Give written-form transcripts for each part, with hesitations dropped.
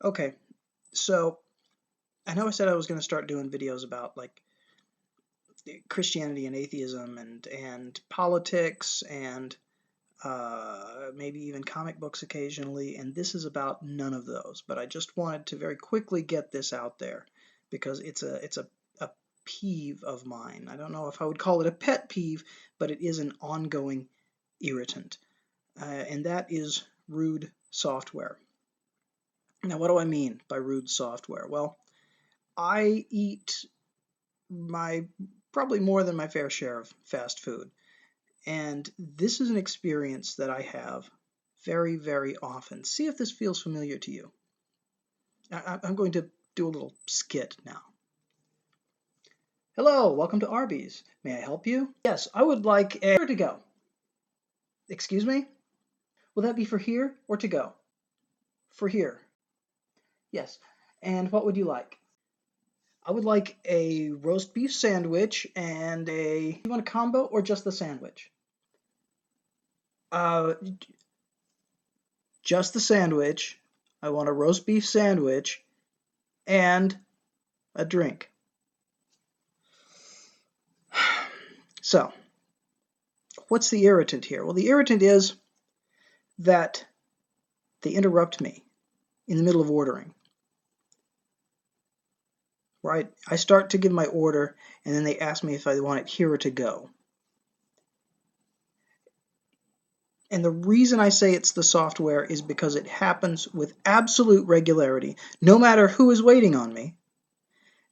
Okay, so I know I said I was going to start doing videos about like Christianity and atheism and politics and maybe even comic books occasionally, and this is about none of those. But I just wanted to very quickly get this out there because it's a peeve of mine. I don't know if I would call it a pet peeve, but it is an ongoing irritant, and that is rude software. Now, what do I mean by rude software? Well, I eat my probably more than my fair share of fast food. And this is an experience that I have very, very often. See if this feels familiar to you. I'm going to do a little skit now. Hello, welcome to Arby's. May I help you? Yes, I would like a... Where to go? Excuse me? Will that be for here or to go? For here. Yes. And what would you like? I would like a roast beef sandwich and a... You want a combo or just the sandwich? Uh, just the sandwich. I want a roast beef sandwich and a drink. So, what's the irritant here? Well, the irritant is that they interrupt me in the middle of ordering. Right? I start to give my order, and then they ask me if I want it here or to go. And the reason I say it's the software is because it happens with absolute regularity, no matter who is waiting on me,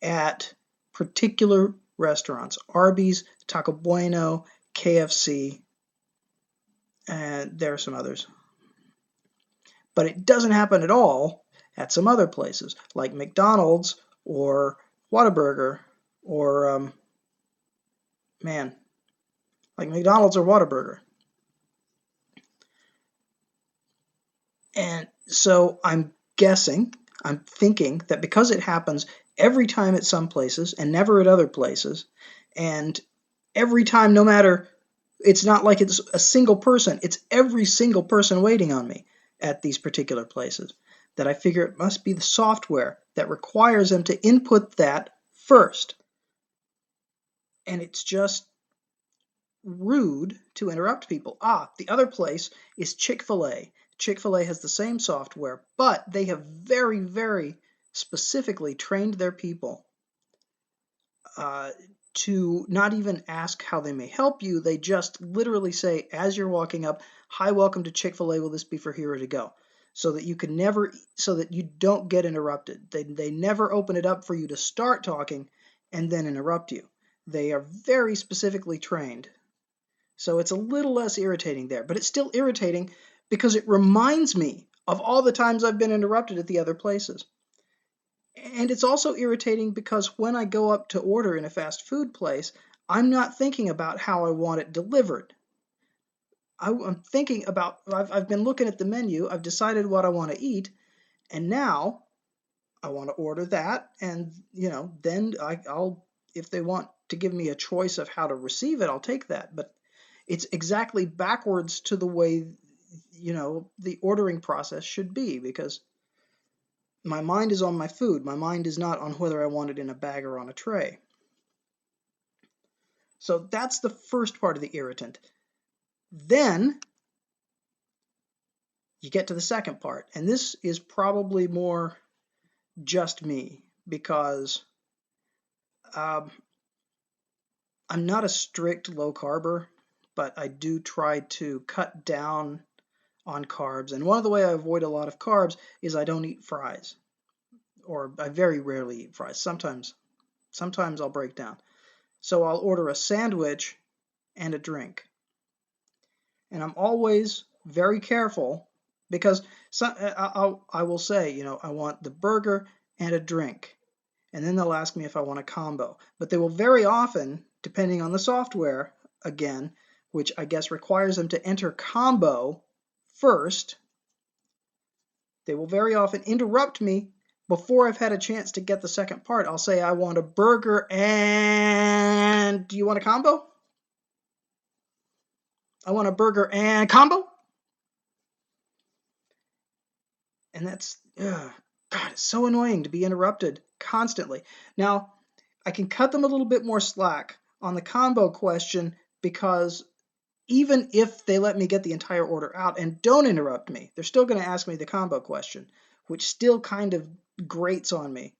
at particular restaurants. Arby's, Taco Bueno, KFC, and there are some others. But it doesn't happen at all at some other places, like McDonald's or Whataburger or, like McDonald's or Whataburger. And so I'm thinking that because it happens every time at some places and never at other places, and every time, no matter, it's not like it's a single person, it's every single person waiting on me at these particular places, that I figure it must be the software that requires them to input that first. And it's just rude to interrupt people. The other place is Chick-fil-A. Chick-fil-A has the same software, but they have very, very specifically trained their people to not even ask how they may help you. They just literally say, as you're walking up, "Hi, welcome to Chick-fil-A. Will this be for here or to go?" So that you don't get interrupted. They never open it up for you to start talking and then interrupt you. They are very specifically trained. So it's a little less irritating there, but it's still irritating because it reminds me of all the times I've been interrupted at the other places. And it's also irritating because when I go up to order in a fast food place, I'm not thinking about how I want it delivered. I'm thinking about, I've been looking at the menu, I've decided what I want to eat, and now I want to order that, and then I'll, if they want to give me a choice of how to receive it, I'll take that. But it's exactly backwards to the way the ordering process should be, because my mind is on my food. My mind is not on whether I want it in a bag or on a tray. So that's the first part of the irritant. Then you get to the second part, and this is probably more just me, because I'm not a strict low carber, but I do try to cut down on carbs. And one of the ways I avoid a lot of carbs is I don't eat fries, or I very rarely eat fries. Sometimes I'll break down. So I'll order a sandwich and a drink. And I'm always very careful because I will say, I want the burger and a drink. And then they'll ask me if I want a combo. But they will very often, depending on the software, again, which I guess requires them to enter combo first, they will very often interrupt me before I've had a chance to get the second part. I'll say, I want a burger and... Do you want a combo? I want a burger and combo? And that's... God, it's so annoying to be interrupted constantly. Now, I can cut them a little bit more slack on the combo question because even if they let me get the entire order out and don't interrupt me, they're still going to ask me the combo question, which still kind of grates on me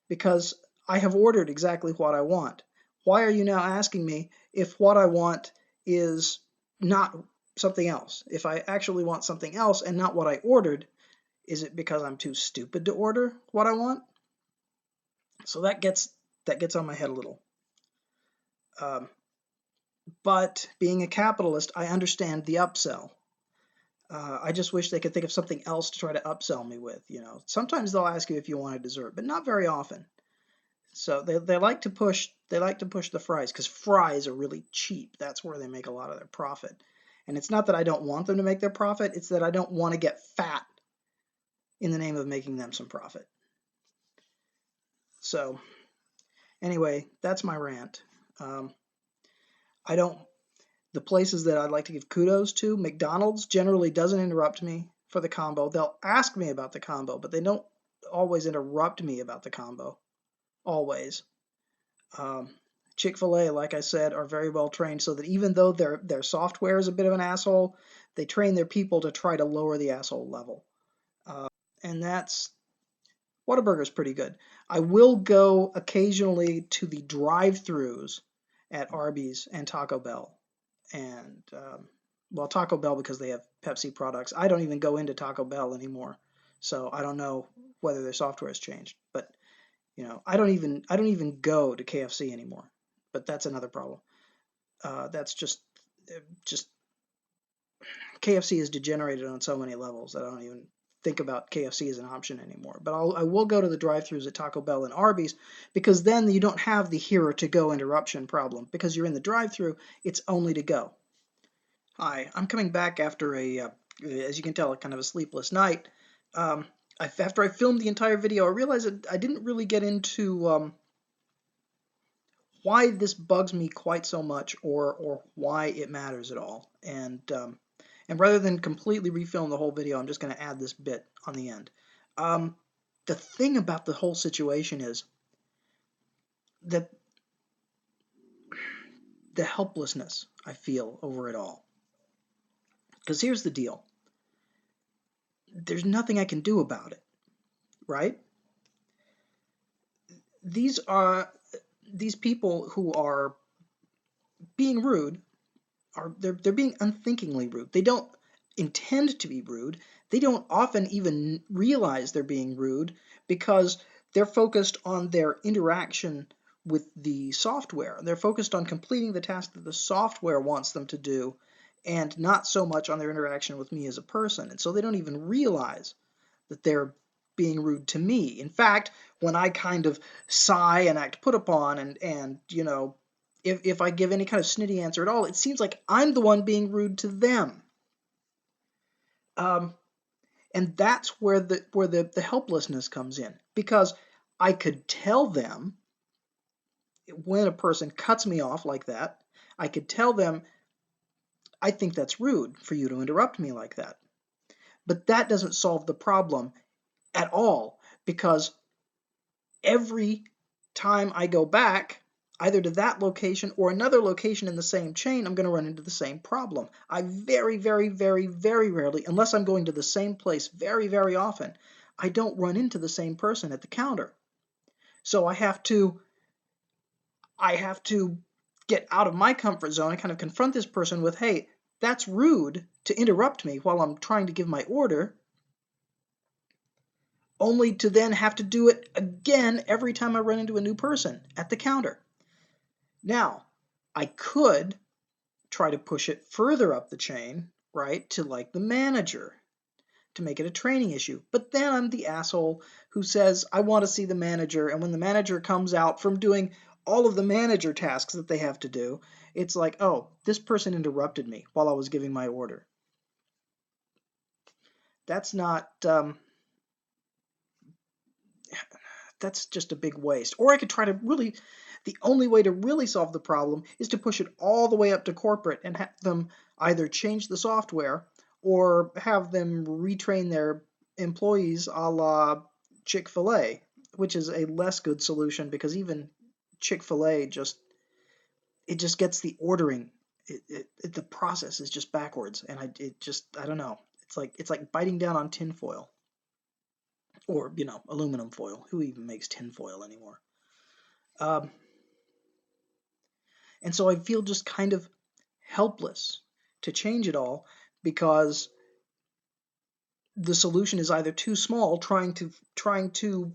because I have ordered exactly what I want. Why are you now asking me if what I want is not something else? If I actually want something else and not what I ordered, is it because I'm too stupid to order what I want? So that gets on my head a little. But being a capitalist, I understand the upsell. I just wish they could think of something else to try to upsell me with. Sometimes they'll ask you if you want a dessert, but not very often. So they like to push the fries because fries are really cheap. That's where they make a lot of their profit. And it's not that I don't want them to make their profit; it's that I don't want to get fat in the name of making them some profit. So anyway, that's my rant. I don't. The places that I'd like to give kudos to, McDonald's generally doesn't interrupt me for the combo. They'll ask me about the combo, but they don't always interrupt me about the combo. Always. Chick-fil-A, like I said, are very well trained so that even though their software is a bit of an asshole, they train their people to try to lower the asshole level. And that's Whataburger's pretty good. I will go occasionally to the drive-throughs at Arby's and Taco Bell. And well, Taco Bell because they have Pepsi products. I don't even go into Taco Bell anymore, so I don't know whether their software has changed. But I don't even go to KFC anymore. But that's another problem. That's just KFC is degenerated on so many levels that I don't even think about KFC as an option anymore. But I will go to the drive-thrus at Taco Bell and Arby's because then you don't have the here to go interruption problem because you're in the drive-thru. It's only to go. Hi, I'm coming back after as you can tell, kind of a sleepless night. After I filmed the entire video, I realized that I didn't really get into why this bugs me quite so much, or why it matters at all. And rather than completely refilm the whole video, I'm just going to add this bit on the end. The thing about the whole situation is that the helplessness I feel over it all. Because here's the deal. There's nothing I can do about it, right? These people who are being rude they're being unthinkingly rude. They don't intend to be rude. They don't often even realize they're being rude because they're focused on their interaction with the software. They're focused on completing the task that the software wants them to do and not so much on their interaction with me as a person. And so they don't even realize that they're being rude to me. In fact, when I kind of sigh and act put upon and if I give any kind of snitty answer at all, it seems like I'm the one being rude to them. And that's where the helplessness comes in, because I could tell them when a person cuts me off like that, I could tell them, I think that's rude for you to interrupt me like that. But that doesn't solve the problem at all, because every time I go back, either to that location or another location in the same chain, I'm going to run into the same problem. I very, very, very, very rarely, unless I'm going to the same place very, very often, I don't run into the same person at the counter. So I have to get out of my comfort zone and kind of confront this person with, hey, that's rude to interrupt me while I'm trying to give my order, only to then have to do it again every time I run into a new person at the counter. Now, I could try to push it further up the chain, right, to like the manager, to make it a training issue. But then I'm the asshole who says, I want to see the manager, and when the manager comes out from doing all of the manager tasks that they have to do, it's like, oh, this person interrupted me while I was giving my order. That's not... that's just a big waste. Or I could try to really... The only way to really solve the problem is to push it all the way up to corporate and have them either change the software or have them retrain their employees a la Chick-fil-A, which is a less good solution because even Chick-fil-A just gets the ordering. The process is just backwards, and I don't know. It's like biting down on tinfoil, or aluminum foil. Who even makes tinfoil anymore? Um, and so I feel just kind of helpless to change it all because the solution is either too small, trying to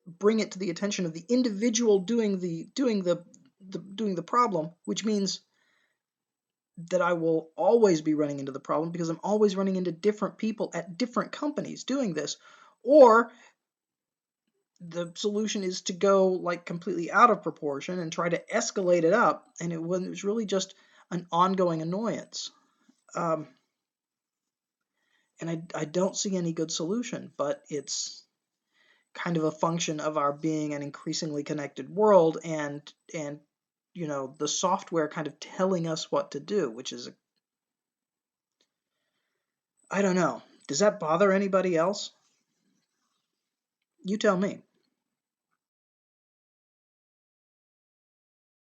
bring it to the attention of the individual doing the problem, which means that I will always be running into the problem because I'm always running into different people at different companies doing this, or the solution is to go like completely out of proportion and try to escalate it up, and it was really just an ongoing annoyance. Um, and I don't see any good solution, but it's kind of a function of our being an increasingly connected world, and the software kind of telling us what to do, which is I don't know. Does that bother anybody else? You tell me.